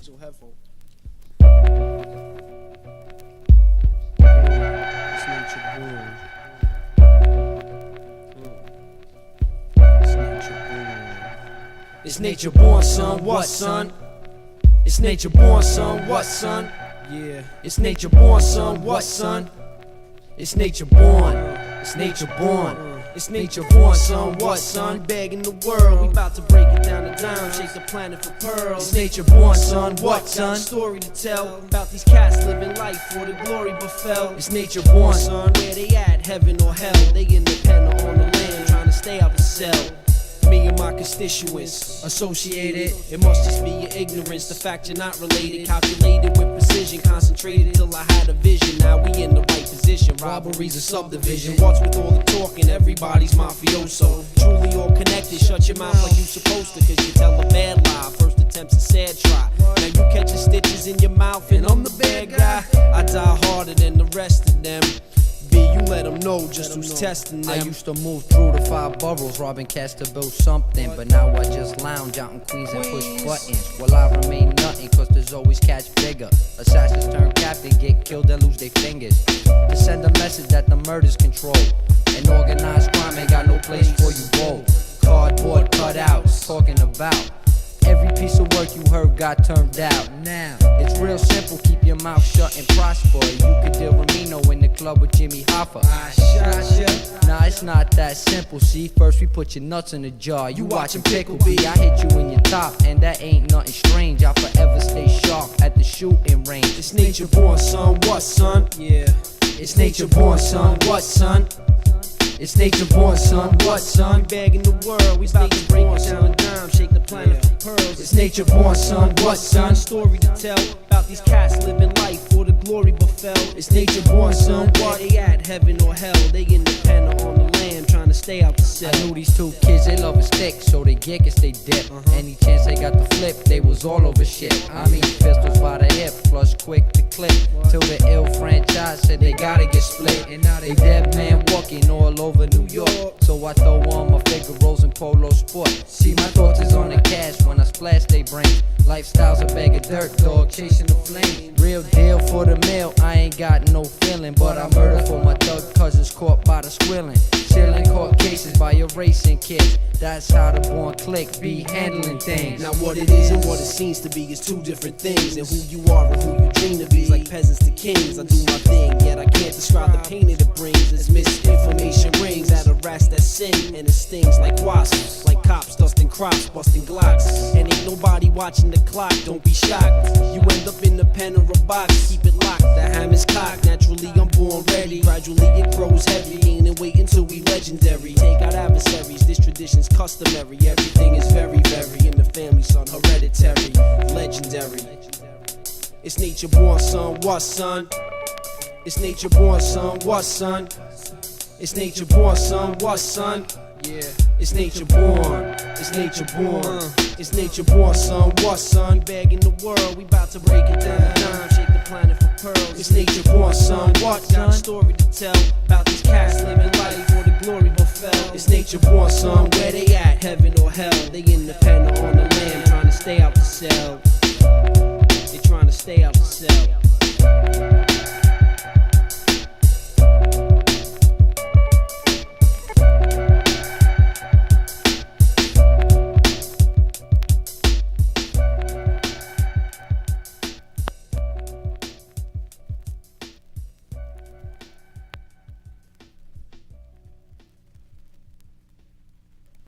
actual headphone. It's nature born, son. What, son? It's nature born, son. What, son? Yeah. It's nature born, son. What, son? It's nature born. It's nature born. It's nature born, son. What, son? Begging the world. We about to break it down to dime, shake the planet for pearls. It's nature born, son. What, son? Story to tell about these cats living life for the glory befell. It's nature born, son. Where they at, heaven or hell? They independent on the land, trying to stay out the cell. Me and my constituents associated. It must just be your ignorance, the fact you're not related. Calculated with precision, concentrated till I had a vision. Now we in the right position. Robberies a subdivision. What's with all the talking? Everybody's mafioso. Truly all connected. Shut your mouth like you supposed to, cause you tell a bad lie. First attempt's a sad try. Now you catching stitches in your mouth and I'm the bad guy. I die harder than the rest of them. You let them know just who's testing them. I used to move through the 5 boroughs, robbing cats to build something. But now I just lounge out in Queens and push buttons. Well, I remain nothing, cause there's always cats bigger. Assassins turn captain, get killed and lose their fingers. To send a message that the murder's controlled. And organized crime ain't got no place for you both. Cardboard cutouts, talking about every piece of work you heard got turned out. Now, it's real simple, keep your mouth shut and prosper. You could deal Ramino in the club with Jimmy Hoffa. I shot ya. Nah, it's not that simple, see. First we put your nuts in the jar. You watchin' Pickle B, I hit you in your top. And that ain't nothing strange, I'll forever stay sharp at the shooting range. It's nature born, son. What, son? Yeah. It's nature born, son. What, son? It's nature born, son. What, son? Begging the world. We about to break it down to dime, shake the planet for pearls. It's nature born, son. What, son? Story to tell about these cats living life for the glory befell. It's nature born, son. What? They at heaven or hell? They independent on the land, trying to stay out the cell. I knew these 2 kids, they love a stick, so they get it, they dip. Any chance they got the flip, they was all over shit. I mean pistols by the hip, plus quick to clip. Till the ill franchise said they gotta get split. And now they dead man walking all over New York. So I throw on my Figaro's and Polo Sport. See, my thoughts is on the cash when I splash they brains. Lifestyle's a bag of dirt, dog, chasing the flame. Real deal for the meal, I ain't got no feeling. But I murder for my thug cousins caught by the squilling. Chillin' court cases by erasing kids. That's how the born click be handling things. Now what it is and what it seems to be is 2 different things. And who you are and who you dream to be is like peasants to kings. I do my thing, yet I can't describe the pain that it brings. As misinformation rings at a rats that sin. And it stings like wasps, like cops dusting crops, busting glocks. And ain't nobody watching the clock, don't be shocked. You end up in the pen or a box, keep it locked. The hammer's cocked, naturally I'm born ready. Gradually it grows heavy, ain't wait until we legendary. Take out adversaries, this tradition's customary. Everything is very, very in the family, son. Hereditary, legendary. It's nature born, son. What, son? It's nature born, son. What, son? It's nature born, son. What, son? Yeah. It's nature born. It's nature born. It's nature born, son. What, son? Begging the world. We about to break it down. Shake the planet for pearls. It's nature born, son. What, son? Got a story to tell about these cats living life for the glory befell. It's nature born, son. Where they at, heaven or hell? They independent on the land, trying to stay out the cell. They trying to stay out the cell.